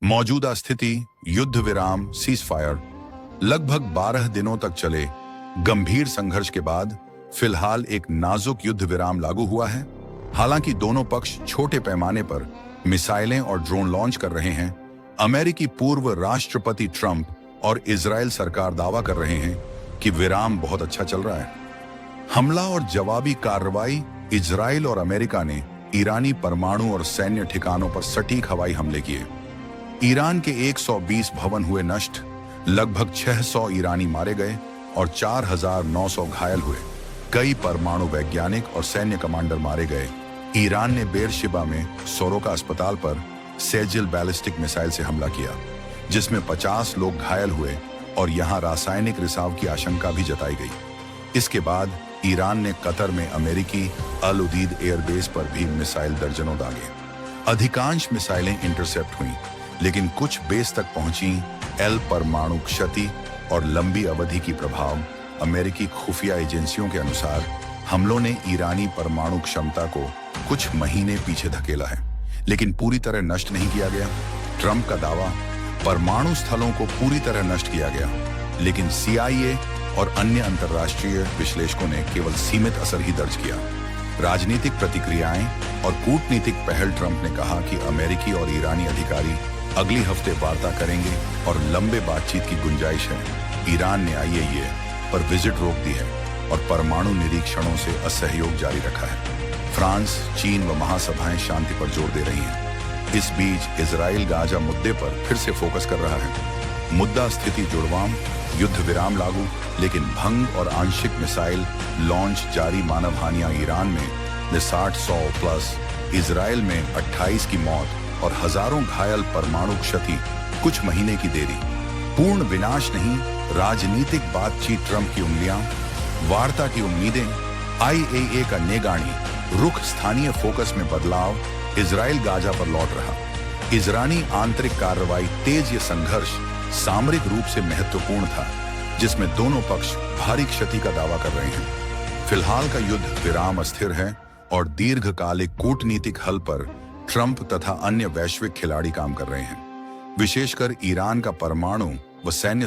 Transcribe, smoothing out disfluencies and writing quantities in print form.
मौजूदा स्थिति, युद्ध विराम, सीज फायर। लगभग 12 दिनों तक चले गंभीर संघर्ष के बाद फिलहाल एक नाजुक युद्ध विराम लागू हुआ है। हालांकि दोनों पक्ष छोटे पैमाने पर मिसाइलें और ड्रोन लॉन्च कर रहे हैं। अमेरिकी पूर्व राष्ट्रपति ट्रंप और इजरायल सरकार दावा कर रहे हैं कि विराम बहुत अच्छा चल रहा है। हमला और जवाबी कार्रवाई। इजरायल और अमेरिका ने ईरानी परमाणु और सैन्य ठिकानों पर सटीक हवाई हमले किए। ईरान के 120 भवन हुए नष्ट, लगभग 600 ईरानी मारे गए और 4,900 घायल हुए। कई परमाणु वैज्ञानिक और सैन्य कमांडर मारे गए। ईरान ने बेरशिबा में सोरोका अस्पताल पर सेजिल बैलिस्टिक मिसाइल से हमला किया, जिसमें 50 लोग घायल हुए और यहां रासायनिक रिसाव की आशंका भी जताई गई। इसके बाद ईरान ने कतर में अमेरिकी अल उदीद एयरबेस पर भी मिसाइल दर्जनों दागे। अधिकांश मिसाइलें इंटरसेप्ट हुई, लेकिन कुछ बेस तक पहुंची। एल परमाणु क्षति और लंबी अवधि की प्रभाव। अमेरिकी खुफिया एजेंसियों के अनुसार हमलों ने ईरानी परमाणु क्षमता को कुछ महीने पीछे धकेला है, लेकिन पूरी तरह नष्ट नहीं किया गया। ट्रंप का दावा, परमाणु स्थलों को पूरी तरह नष्ट किया गया, लेकिन CIA और अन्य अंतर्राष्ट्रीय विश्लेषकों ने केवल सीमित असर ही दर्ज किया। राजनीतिक प्रतिक्रियाएं और कूटनीतिक पहल। ट्रंप ने कहा कि अमेरिकी और ईरानी अधिकारी अगली हफ्ते वार्ता करेंगे और लंबे बातचीत की गुंजाइश है। ईरान ने IAEA पर विजिट रोक दी है और परमाणु निरीक्षणों से असहयोग जारी रखा है। फ्रांस, चीन व महासभाएं शांति पर जोर दे रही हैं। इस बीच इजराइल गाजा मुद्दे पर फिर से फोकस कर रहा है। मुद्दा स्थिति जुड़वाम, युद्ध विराम लागू, लेकिन भंग और आंशिक मिसाइल लॉन्च जारी। मानव हानियां ईरान में 60-100 प्लस, इजराइल में 28 की मौत और हजारों घायल। परमाणु क्षति, कुछ महीने की देरी। पूर्ण विनाश नहीं, राजनीतिक बातचीत। ट्रंप की उंगलियां, वार्ता की उम्मीदें। IAEA का नेगानी रुख, स्थानीय फोकस में बदलाव। इजराइल गाजा पर लौट रहा। इजरानी आंतरिक कार्रवाई तेज। ये संघर्ष सामरिक रूप से महत्वपूर्ण था, जिसमें दोनों पक्ष भारी क्षति का दावा कर रहे हैं। फिलहाल का युद्ध विराम अस्थिर है और दीर्घकालिक कूटनीतिक हल पर ट्रंप तथा अन्य वैश्विक खिलाड़ी काम कर रहे हैं। विशेषकर ईरान का परमाणु व सैन्य